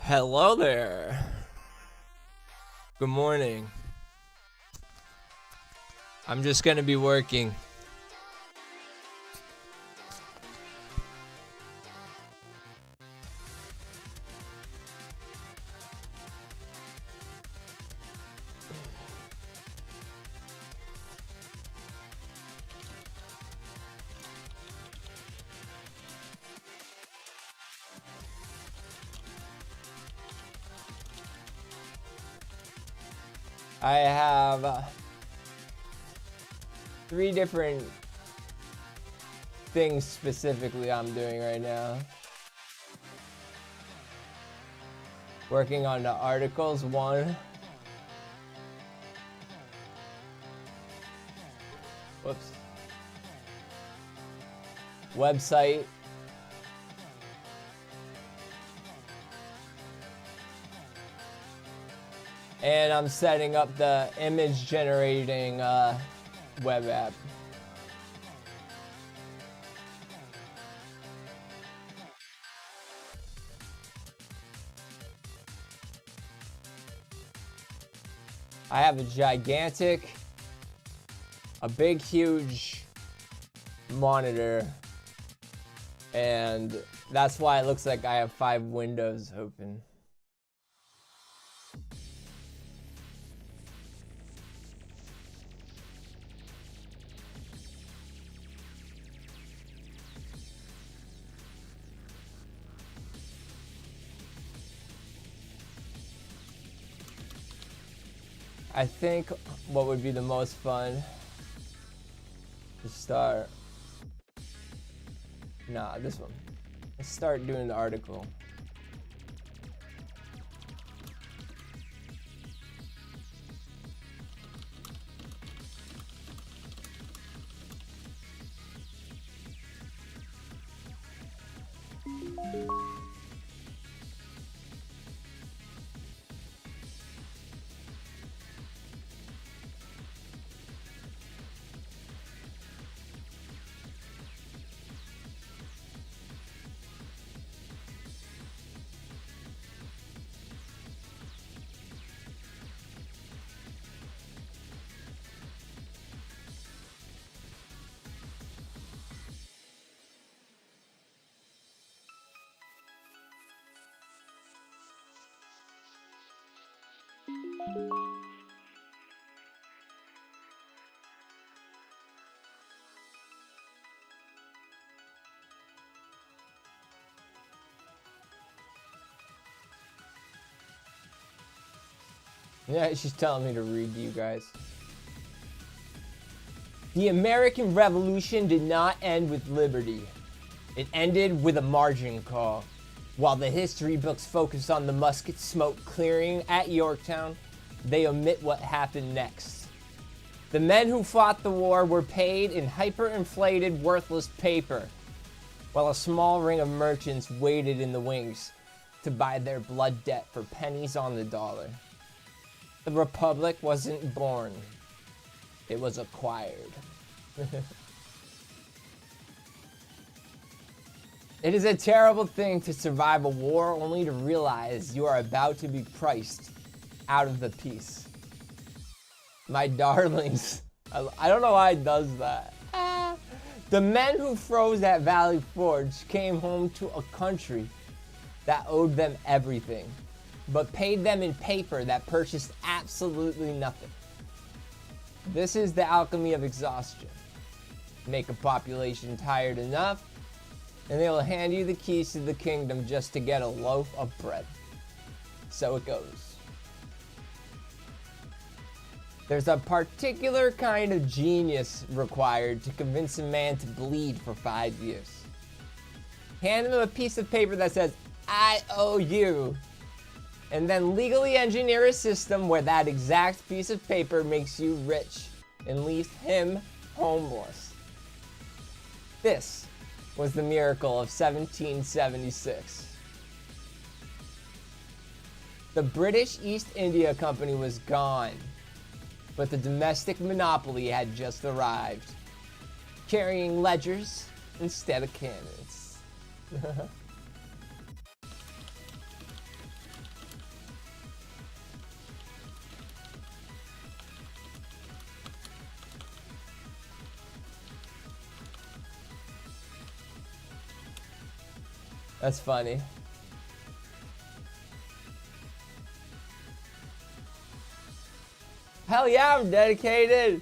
Hello there. Good morning. I'm just gonna be working. I have 3 different things specifically I'm doing right now. Working on the articles, 1. Whoops. Website. And I'm setting up the image generating web app. I have a big, huge monitor, and that's why it looks like I have 5 windows open. I think what would be the most fun to start. Nah, this one. Let's start doing the article. Yeah, she's telling me to read to you guys. The American Revolution did not end with liberty. It ended with a margin call. While the history books focus on the musket smoke clearing at Yorktown, they omit what happened next. The men who fought the war were paid in hyperinflated, worthless paper, while a small ring of merchants waited in the wings to buy their blood debt for pennies on the dollar. The Republic wasn't born. It was acquired. It is a terrible thing to survive a war only to realize you are about to be priced out of the peace. My darlings, I don't know why it does that. The men who froze at Valley Forge came home to a country that owed them everything, but paid them in paper that purchased absolutely nothing. This is the alchemy of exhaustion. Make a population tired enough, and they will hand you the keys to the kingdom just to get a loaf of bread. So it goes. There's a particular kind of genius required to convince a man to bleed for 5 years. Hand him a piece of paper that says, "I owe you," and then legally engineer a system where that exact piece of paper makes you rich and leaves him homeless. This was the miracle of 1776. The British East India Company was gone, but the domestic monopoly had just arrived, carrying ledgers instead of cannons. That's funny. Hell yeah, I'm dedicated.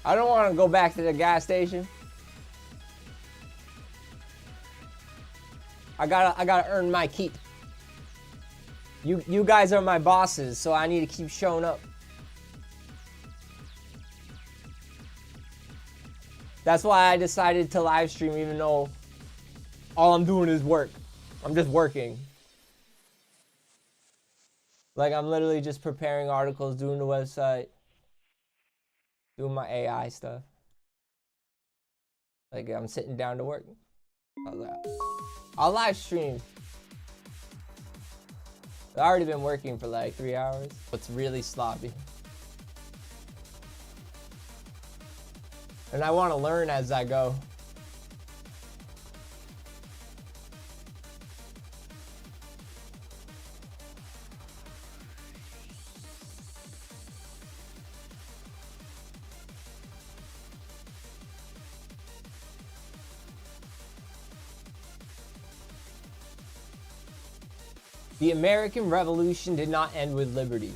I don't want to go back to the gas station. I gotta earn my keep. You guys are my bosses, so I need to keep showing up. That's why I decided to live stream, even though all I'm doing is work. I'm just working. Like, I'm literally just preparing articles, doing the website, doing my AI stuff. Like, I'm sitting down to work. I'll live stream. I've already been working for like 3 hours. It's really sloppy. And I want to learn as I go. The American Revolution did not end with liberty.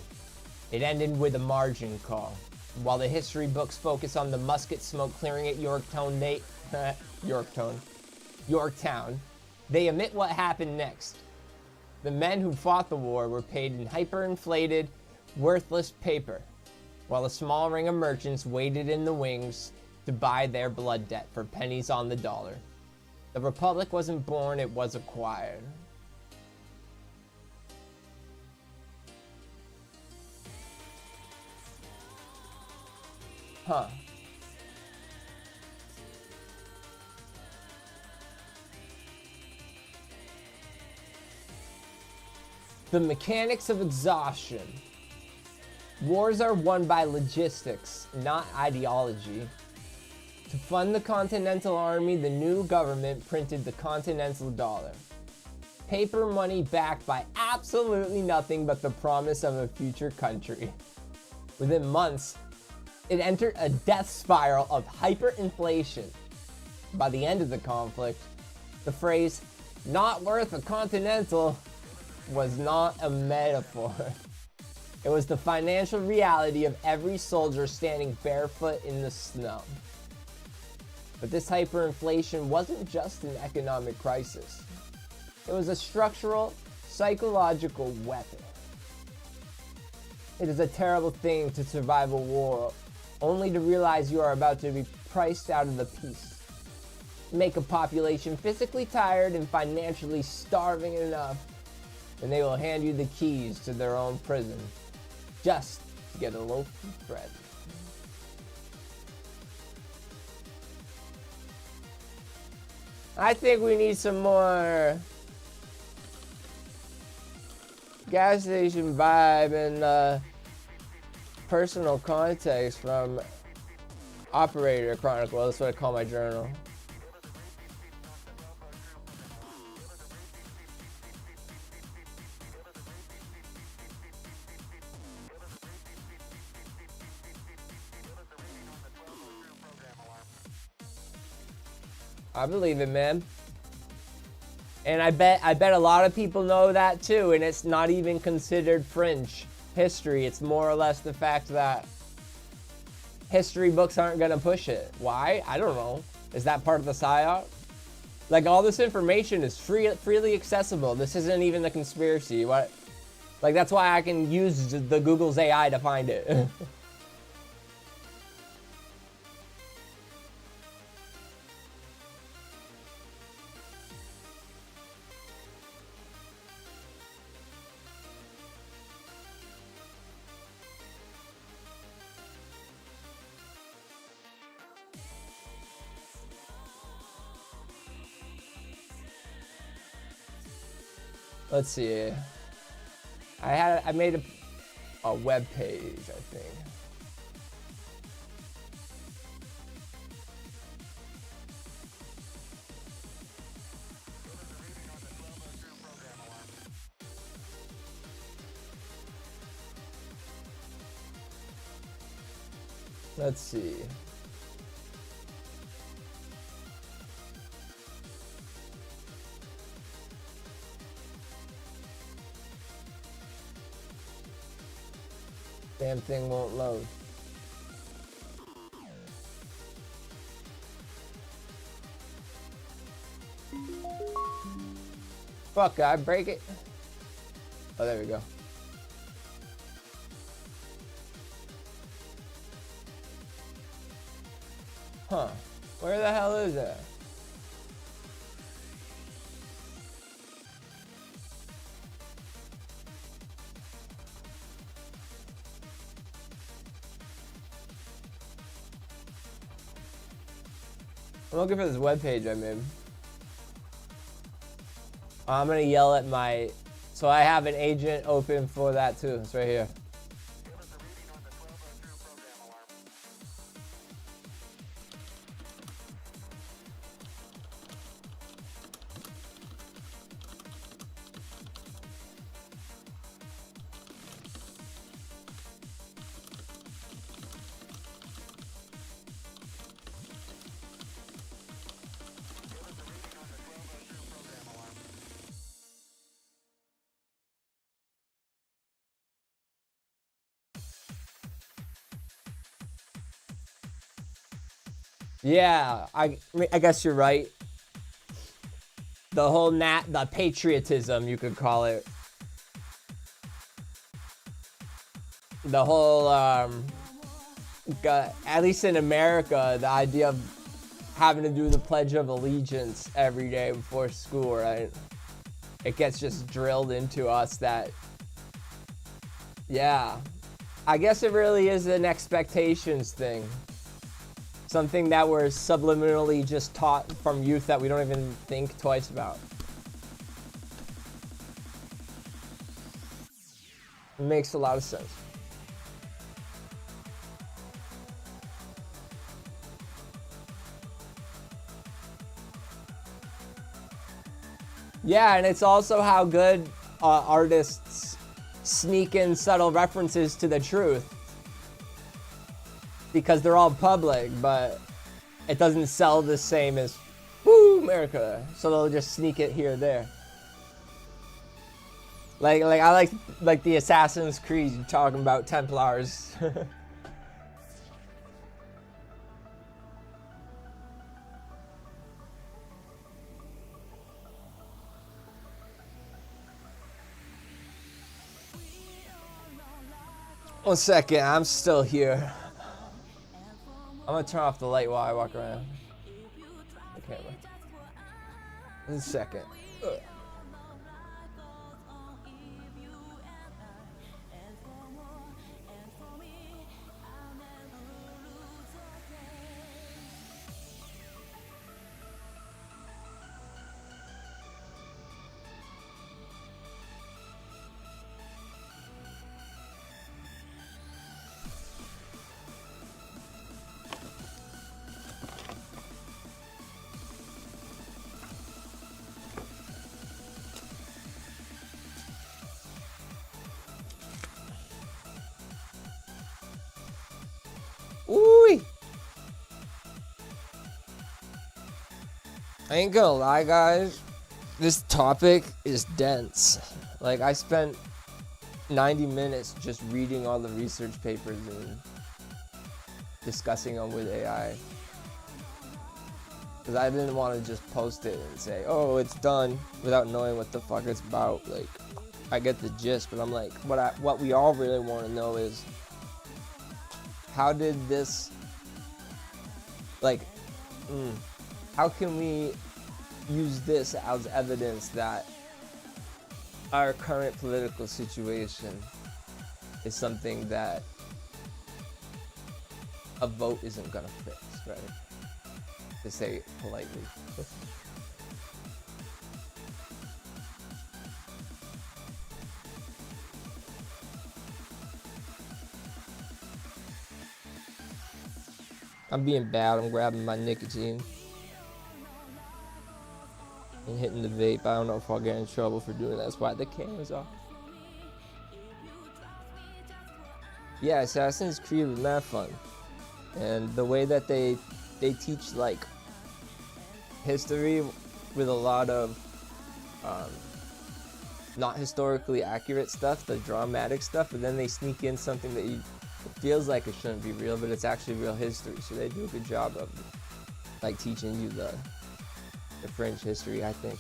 It ended with a margin call. While the history books focus on the musket smoke clearing at Yorktown, they omit what happened next. The men who fought the war were paid in hyperinflated, worthless paper, while a small ring of merchants waited in the wings to buy their blood debt for pennies on the dollar. The Republic wasn't born, it was acquired. Huh. The mechanics of exhaustion. Wars are won by logistics, not ideology. To fund the Continental Army, the new government printed the Continental Dollar. Paper money backed by absolutely nothing but the promise of a future country. Within months, it entered a death spiral of hyperinflation. By the end of the conflict, the phrase, "not worth a continental," was not a metaphor. It was the financial reality of every soldier standing barefoot in the snow. But this hyperinflation wasn't just an economic crisis. It was a structural, psychological weapon. It is a terrible thing to survive a war, only to realize you are about to be priced out of the peace. Make a population physically tired and financially starving enough, and they will hand you the keys to their own prison, just to get a loaf of bread. I think we need some more gas station vibe and personal context from Operator Chronicle. That's what I call my journal. I believe it, man. And I bet a lot of people know that too, and it's not even considered fringe history. It's more or less the fact that history books aren't gonna push it. Why? I don't know. Is that part of the psyop? Like, all this information is freely accessible. This isn't even a conspiracy. What? Like, that's why I can use the Google's AI to find it. Let's see. I made a web page, I think. Let's see. Damn thing won't load. Fuck, I break it. Oh, there we go. Huh. Where the hell is that? I'm looking for this webpage I made. I'm gonna yell at my... So I have an agent open for that too. It's right here. Yeah, I guess you're right. The whole the patriotism, you could call it. The whole, at least in America, the idea of having to do the Pledge of Allegiance every day before school, right? It gets just drilled into us that, yeah. I guess it really is an expectations thing. Something that we're subliminally just taught from youth that we don't even think twice about. It makes a lot of sense. Yeah, and it's also how good artists sneak in subtle references to the truth. Because they're all public, but it doesn't sell the same as, woo, America. So they'll just sneak it here or there. Like I like the Assassin's Creed talking about Templars. 1 second, I'm still here. I'm gonna turn off the light while I walk around the camera. 1 second. Ugh. Ooh. I ain't gonna lie, guys. This topic is dense. Like, I spent 90 minutes just reading all the research papers and discussing them with AI. Because I didn't want to just post it and say, oh, it's done, without knowing what the fuck it's about. Like, I get the gist, but I'm like, what we all really want to know is, how did this, like, how can we use this as evidence that our current political situation is something that a vote isn't gonna fix, right? To say it politely. I'm being bad. I'm grabbing my nicotine and hitting the vape. I don't know if I'll get in trouble for doing that. That's why the camera's off. Yeah, Assassin's Creed was mad fun. And the way that they teach, like, history with a lot of not historically accurate stuff, the dramatic stuff, but then they sneak in something that it feels like it shouldn't be real, but it's actually real history. So they do a good job of, like, teaching you the French history, I think.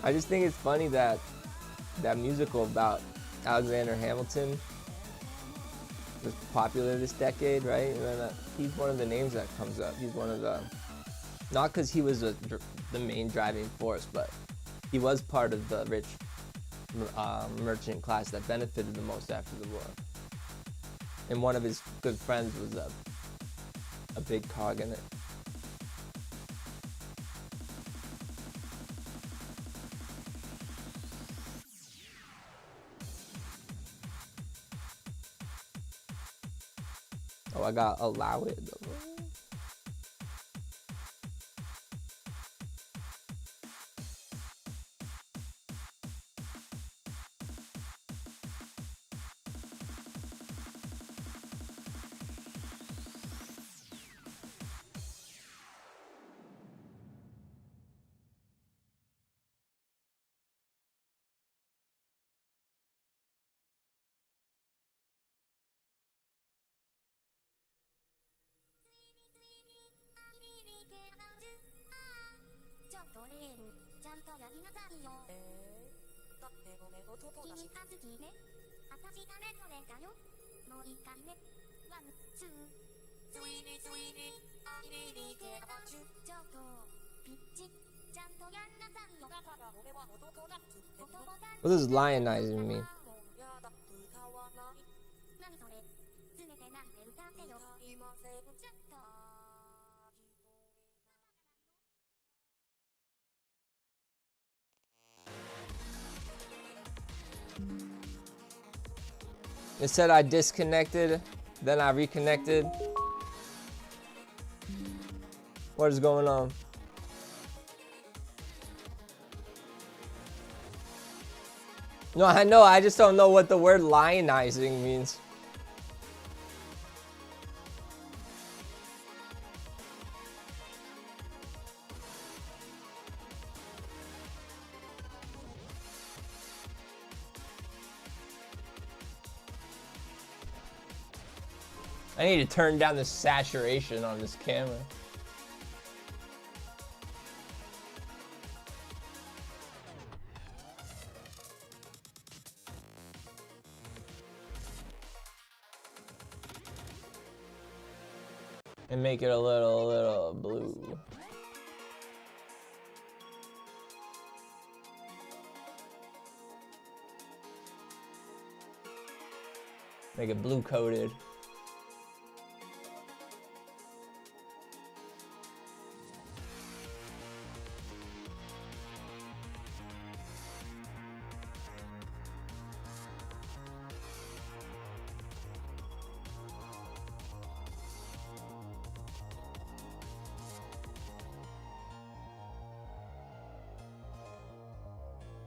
I just think it's funny that that musical about Alexander Hamilton was popular this decade, right? And then he's one of the names that comes up. He's one of the, not because he was the main driving force, but he was part of the rich merchant class that benefited the most after the war. And one of his good friends was a big cog in it. Oh, I gotta allow it though. What does lionizing mean? It said I disconnected, then I reconnected. What is going on? No, I know, I just don't know what the word lionizing means. I need to turn down the saturation on this camera. And make it a little blue. Make it blue coated.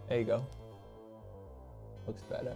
There you go. Looks better.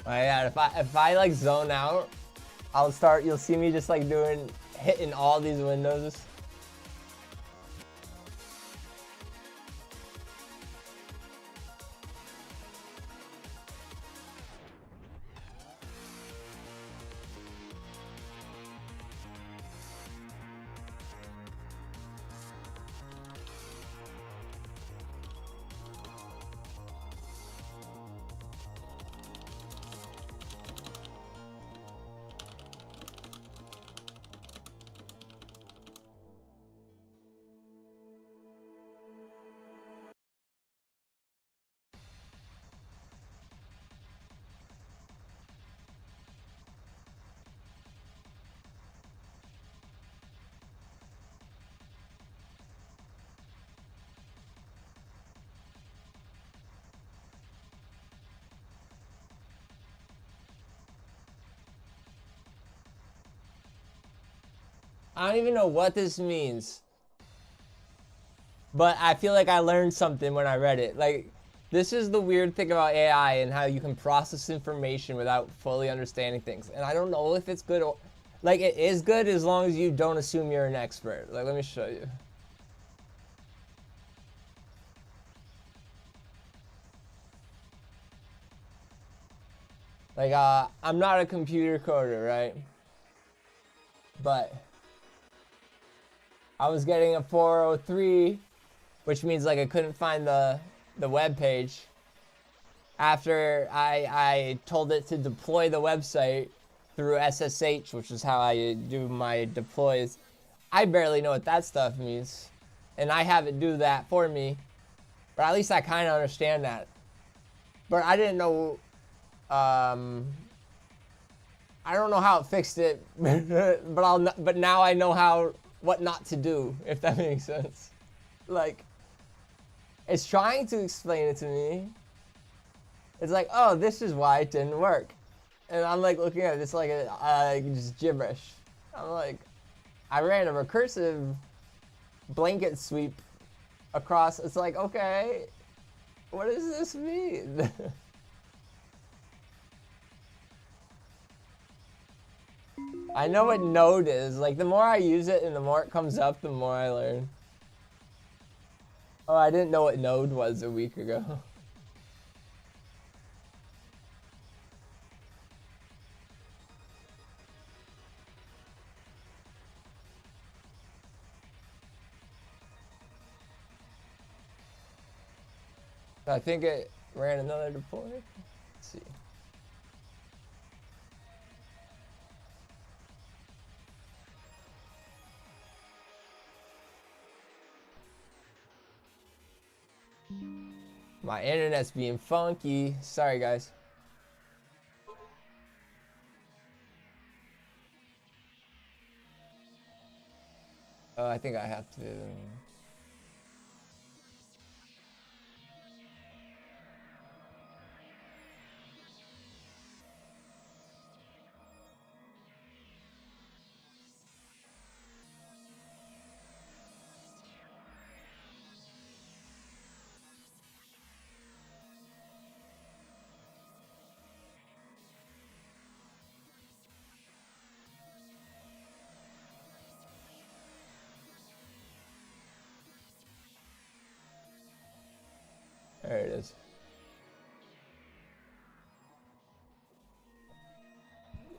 Oh yeah, if I like zone out, you'll see me just like hitting all these windows. I don't even know what this means. But I feel like I learned something when I read it. Like, this is the weird thing about AI and how you can process information without fully understanding things. And I don't know if it's good or... Like, it is good as long as you don't assume you're an expert. Like, let me show you. Like, I'm not a computer coder, right? But I was getting a 403, which means like I couldn't find the web page. After I told it to deploy the website through SSH, which is how I do my deploys. I barely know what that stuff means, and I have it do that for me. But at least I kind of understand that. But I didn't know. I don't know how it fixed it, but now I know what not to do, if that makes sense. Like, it's trying to explain it to me. It's like, oh, this is why it didn't work. And I'm like looking at it, it's like just gibberish. I'm like, I ran a recursive blanket sweep across. It's like, okay, what does this mean? I know what node is. Like, the more I use it and the more it comes up, the more I learn. Oh, I didn't know what node was a week ago. I think it ran another deploy. Let's see. My internet's being funky. Sorry, guys. Oh, I think I have to.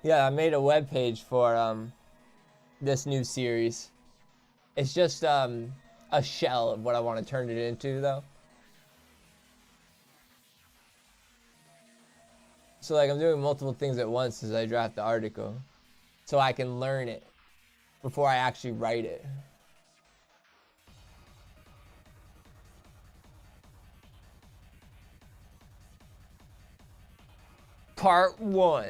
Yeah, I made a web page for this new series. It's just a shell of what I want to turn it into, though. So like I'm doing multiple things at once as I draft the article, so I can learn it before I actually write it. Part 1.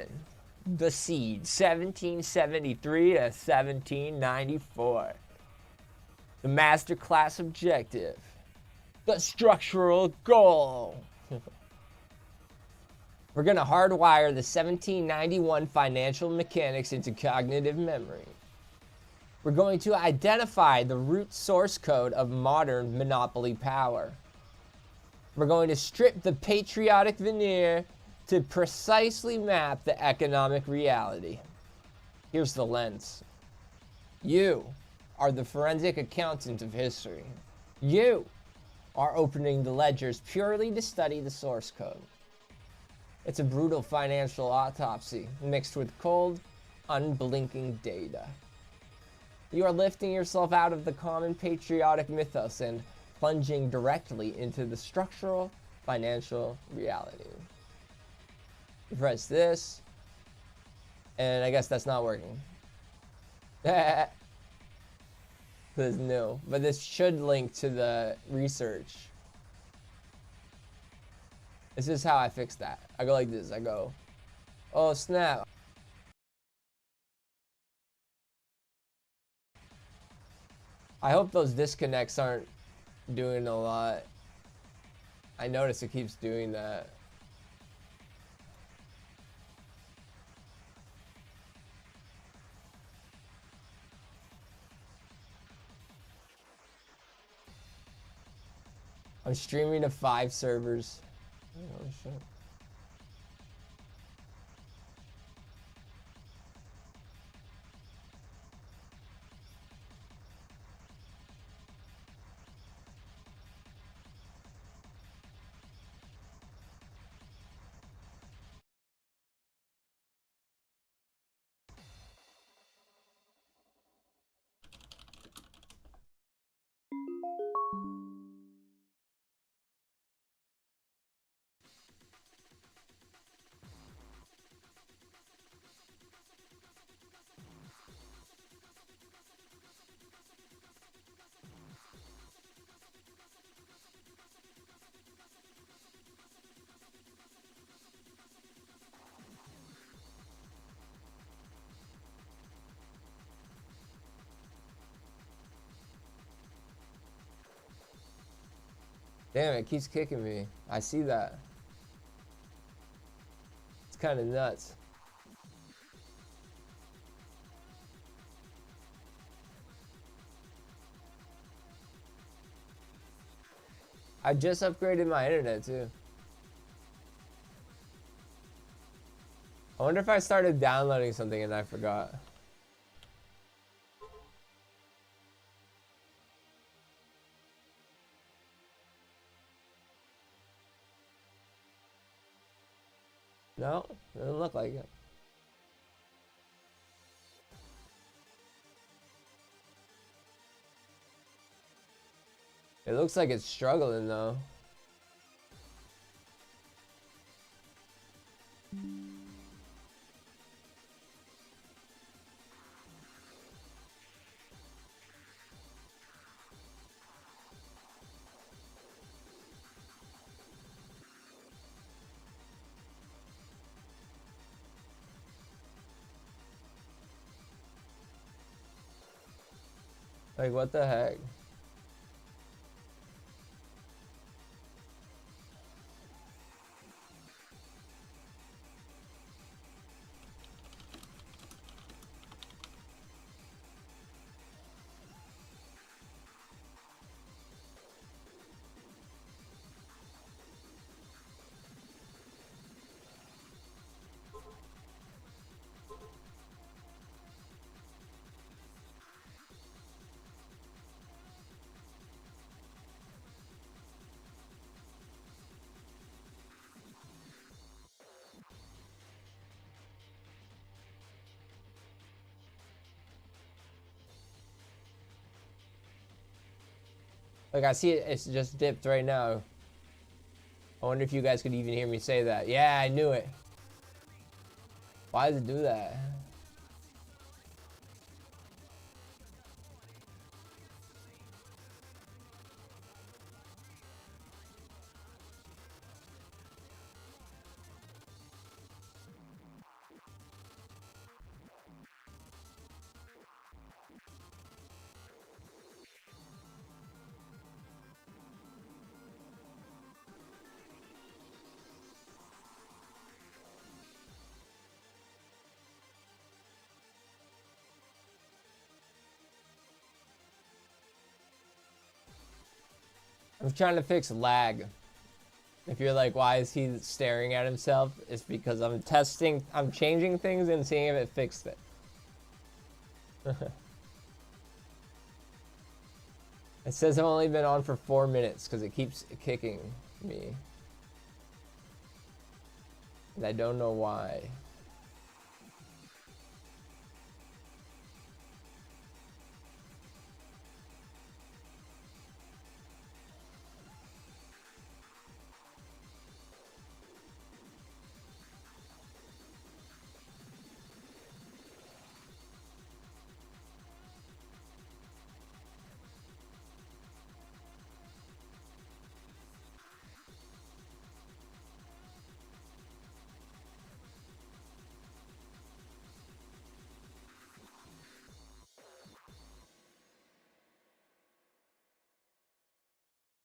The Seed, 1773 to 1794. The masterclass objective. The structural goal. We're going to hardwire the 1791 financial mechanics into cognitive memory. We're going to identify the root source code of modern monopoly power. We're going to strip the patriotic veneer to precisely map the economic reality. Here's the lens. You are the forensic accountant of history. You are opening the ledgers purely to study the source code. It's a brutal financial autopsy mixed with cold, unblinking data. You are lifting yourself out of the common patriotic mythos and plunging directly into the structural financial reality. You press this, and I guess that's not working. This is new, but this should link to the research. This is how I fix that. I go like this. I go, oh snap. I hope those disconnects aren't doing a lot. I notice it keeps doing that. I'm streaming to 5 servers. Oh shit. Damn, it keeps kicking me. I see that. It's kind of nuts. I just upgraded my internet too. I wonder if I started downloading something and I forgot. No, doesn't look like it. It looks like it's struggling though. Like, what the heck? Like, I see it, it's just dipped right now. I wonder if you guys could even hear me say that. Yeah, I knew it. Why does it do that? I'm trying to fix lag. If you're like, why is he staring at himself? It's because I'm changing things and seeing if it fixed it. It says I've only been on for 4 minutes because it keeps kicking me. And I don't know why.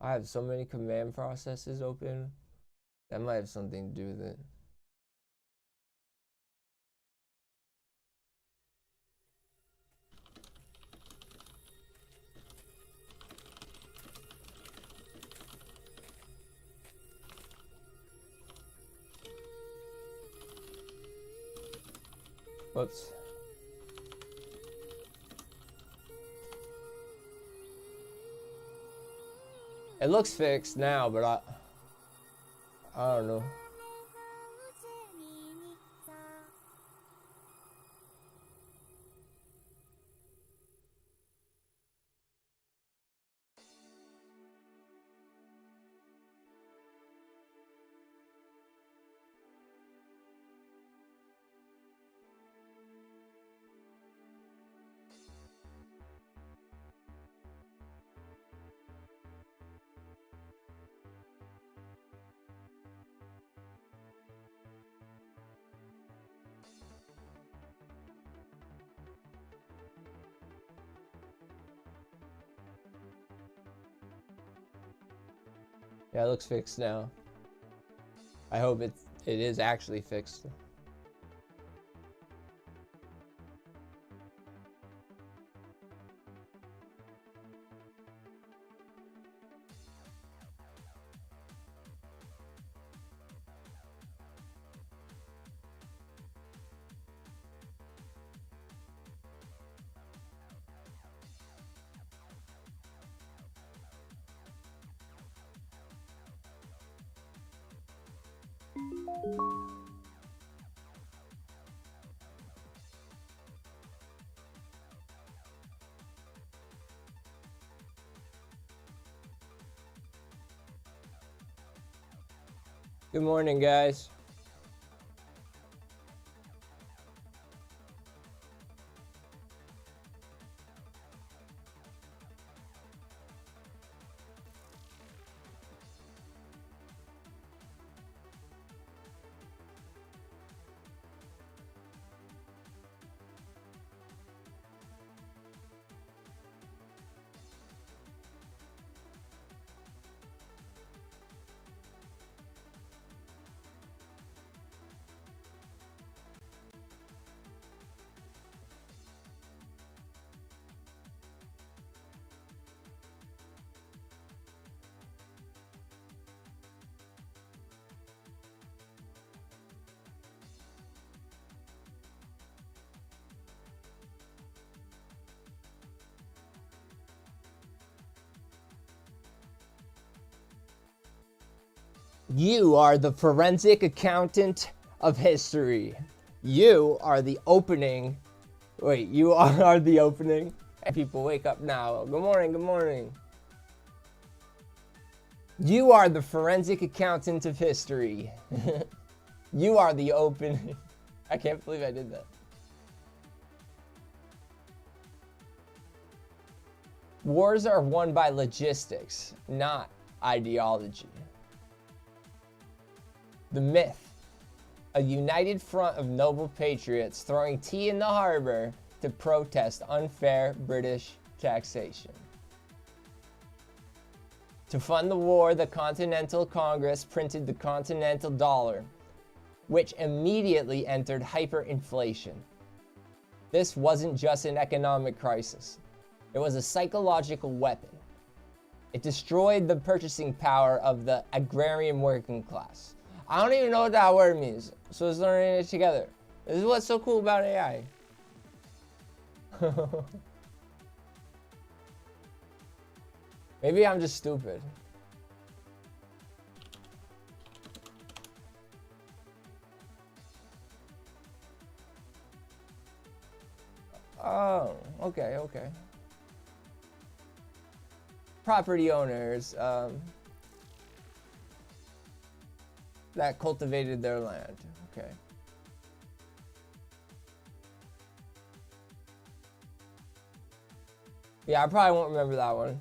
I have so many command processes open. That might have something to do with it. Whoops. It looks fixed now, but I don't know. Yeah, it looks fixed now. I hope it is actually fixed. Good morning, guys. You are the forensic accountant of history. You are the opening. Wait, you are the opening. People, wake up now. Good morning, good morning. You are the forensic accountant of history. You are the open. I can't believe I did that. Wars are won by logistics, not ideology. The myth. A united front of noble patriots throwing tea in the harbor to protest unfair British taxation. To fund the war, the Continental Congress printed the Continental Dollar, which immediately entered hyperinflation. This wasn't just an economic crisis. It was a psychological weapon. It destroyed the purchasing power of the agrarian working class. I don't even know what that word means, so let's learn it together. This is what's so cool about AI. Maybe I'm just stupid. Oh, okay. Property owners that cultivated their land. Okay. Yeah, I probably won't remember that one.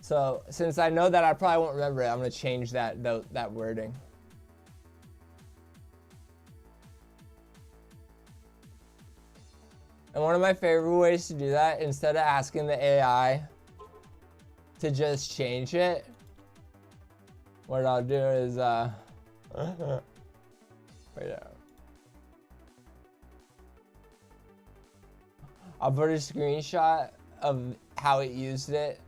So since I know that I probably won't remember it, I'm gonna change that wording. And one of my favorite ways to do that, instead of asking the AI to just change it, what I'll do is wait up. I'll put a screenshot of how it used it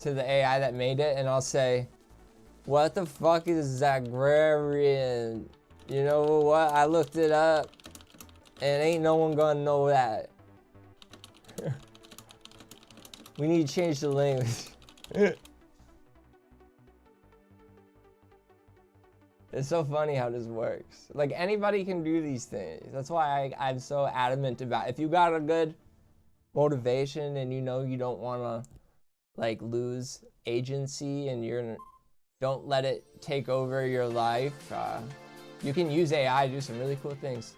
to the AI that made it, and I'll say, what the fuck is agrarian? You know what? I looked it up, and ain't no one gonna know that. We need to change the language. It's so funny how this works. Like, anybody can do these things. That's why I'm so adamant about it. If you got a good motivation and you know you don't want to like lose agency and don't let it take over your life, you can use AI to do some really cool things.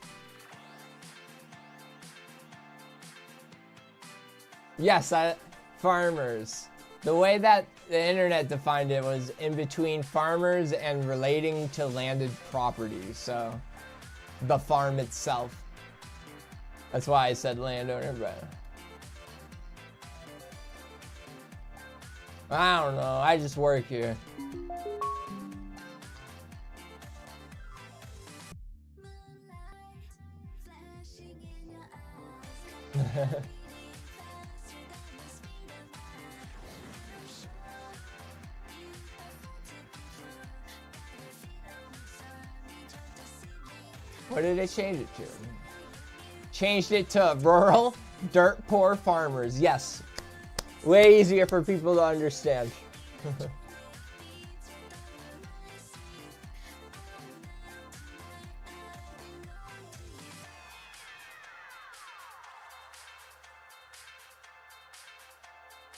Yes, farmers. The way that the internet defined it was in between farmers and relating to landed property. So the farm itself. That's why I said landowner, but I don't know. I just work here. What did they change it to? Changed it to rural, dirt poor farmers. Yes. Way easier for people to understand.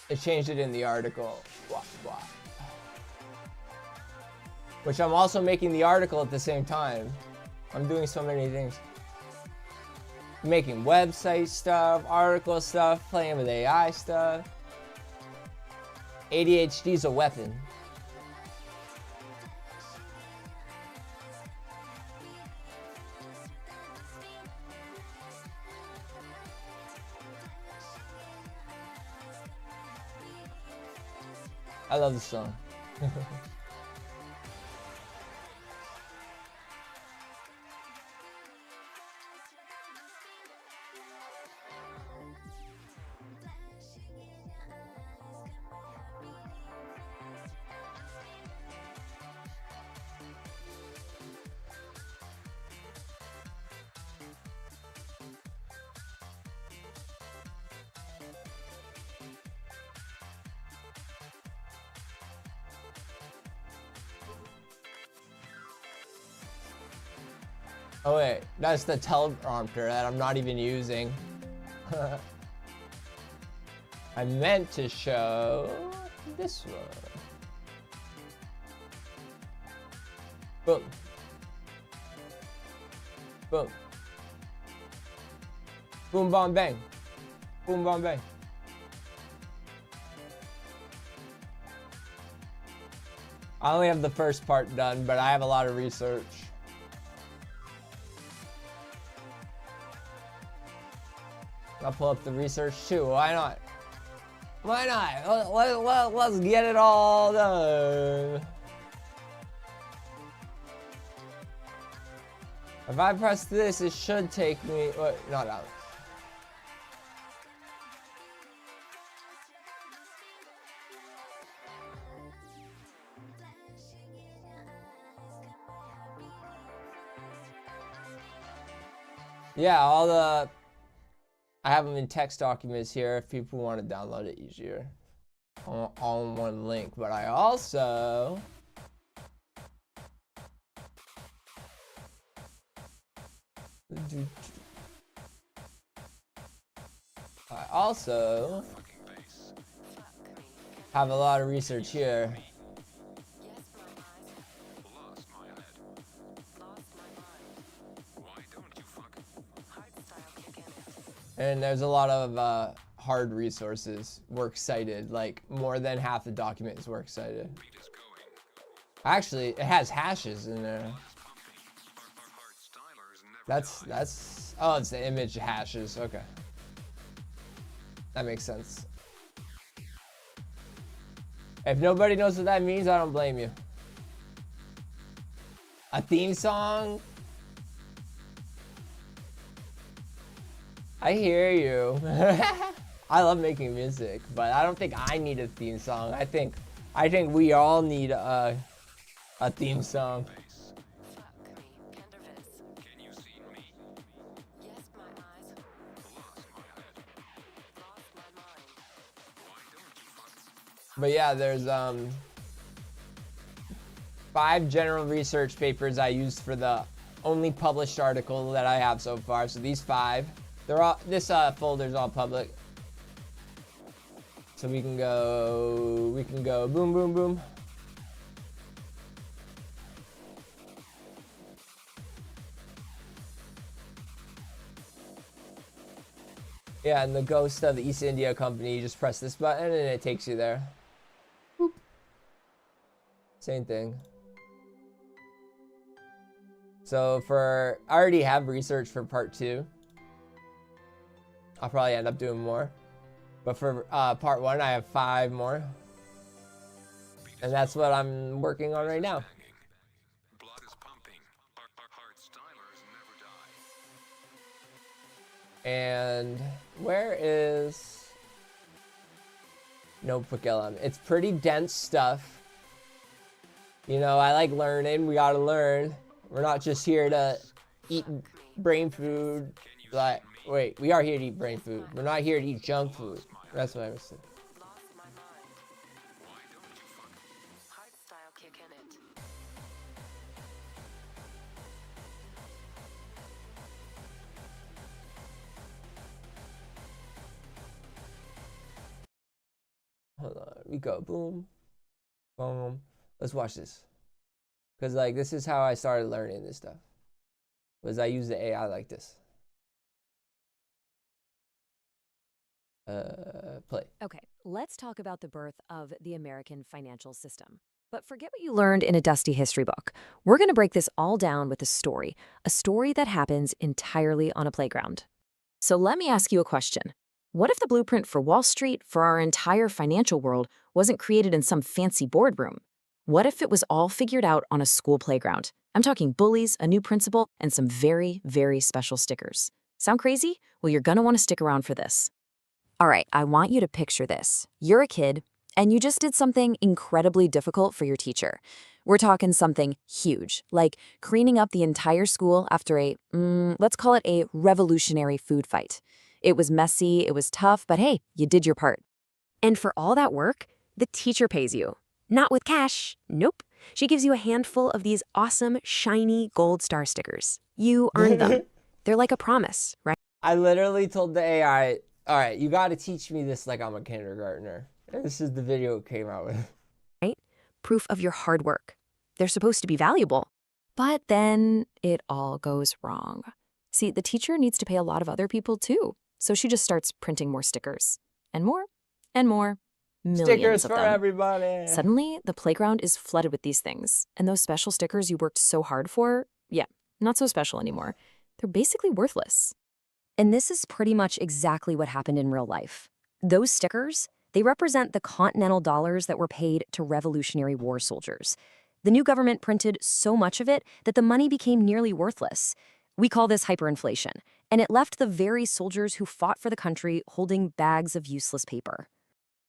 It changed it in the article. Blah, blah. Which I'm also making the article at the same time. I'm doing so many things. Making website stuff, article stuff, playing with AI stuff. ADHD is a weapon. I love the song. Oh wait, that's the teleprompter that I'm not even using. I meant to show this one. Boom. Boom. Boom, bomb, bang. Boom, bomb, bang. I only have the first part done, but I have a lot of research. I'll pull up the research too. Why not? Why not? Let's get it all done. If I press this, it should take me. Wait, not out. Yeah, all the. I have them in text documents here if people want to download it easier. All in one link, but I also. Have a lot of research here. And there's a lot of hard resources, works cited, like more than half the document is works cited. Actually, it has hashes in there. That's oh, it's the image hashes. Okay, that makes sense. If nobody knows what that means, I don't blame you. A theme song? I hear you. I love making music, but I don't think I need a theme song. I think we all need a theme song. But yeah, there's 5 general research papers I used for the only published article that I have so far. So these 5, they're all, this folder's all public. So we can go boom, boom, boom. Yeah, and the ghost of the East India Company, you just press this button and it takes you there. Boop. Same thing. So I already have research for part 2. I'll probably end up doing more. But for part 1, I have 5 more. And that's what I'm working on right now. Blood is pumping. Heart stylers never die. And where is Notebook LM? It's pretty dense stuff. You know, I like learning. We gotta learn. We're not just here to eat brain food. Like, wait, we are here to eat brain food. We're not here to eat junk food. That's what I was saying. Hold on, we go boom, boom. Let's watch this. Cause like this is how I started learning this stuff. Was I use the AI like this. Play. Okay, let's talk about the birth of the American financial system. But forget what you learned in a dusty history book. We're going to break this all down with a story that happens entirely on a playground. So let me ask you a question. What if the blueprint for Wall Street, for our entire financial world, wasn't created in some fancy boardroom? What if it was all figured out on a school playground? I'm talking bullies, a new principal, and some very, very special stickers. Sound crazy? Well, you're going to want to stick around for this. All right, I want you to picture this. You're a kid, and you just did something incredibly difficult for your teacher. We're talking something huge, like cleaning up the entire school after let's call it a revolutionary food fight. It was messy, it was tough, but hey, you did your part. And for all that work, the teacher pays you. Not with cash, nope. She gives you a handful of these awesome, shiny gold star stickers. You earned them. They're like a promise, right? I literally told the AI, all right, you got to teach me this like I'm a kindergartner. And this is the video it came out with. Right? Proof of your hard work. They're supposed to be valuable. But then it all goes wrong. See, the teacher needs to pay a lot of other people too. So she just starts printing more stickers. And more. And more. Millions Stickers of for them. everybody. Suddenly, the playground is flooded with these things. And those special stickers you worked so hard for, yeah, not so special anymore. They're basically worthless. And this is pretty much exactly what happened in real life. Those stickers, they represent the continental dollars that were paid to Revolutionary War soldiers. The new government printed so much of it that the money became nearly worthless. We call this hyperinflation, and it left the very soldiers who fought for the country holding bags of useless paper.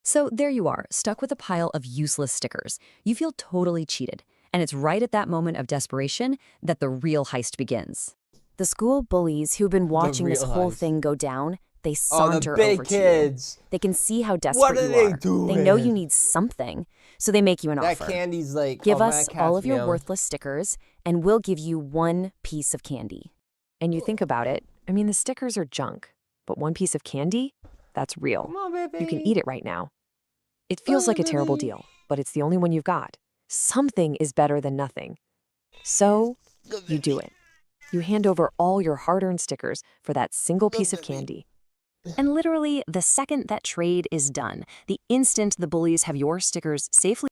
So there you are, stuck with a pile of useless stickers. You feel totally cheated, and it's right at that moment of desperation that the real heist begins. The school bullies who've been watching this real whole heist. thing go down, they Oh, saunter the big over kids. to you. They can see how What desperate are you they are. doing? They know you need something, so they make you an That offer. candy's like, Give oh, us my all of your cat's meow. worthless stickers, and we'll give you one piece of candy. And you think about it, I mean, the stickers are junk, but one piece of candy? That's real. Come on, baby. You can eat it right now. It feels like a terrible deal, but it's the only one you've got. Something is better than nothing. So, you do it. You hand over all your hard-earned stickers for that single piece of candy. And literally, the second that trade is done, the instant the bullies have your stickers safely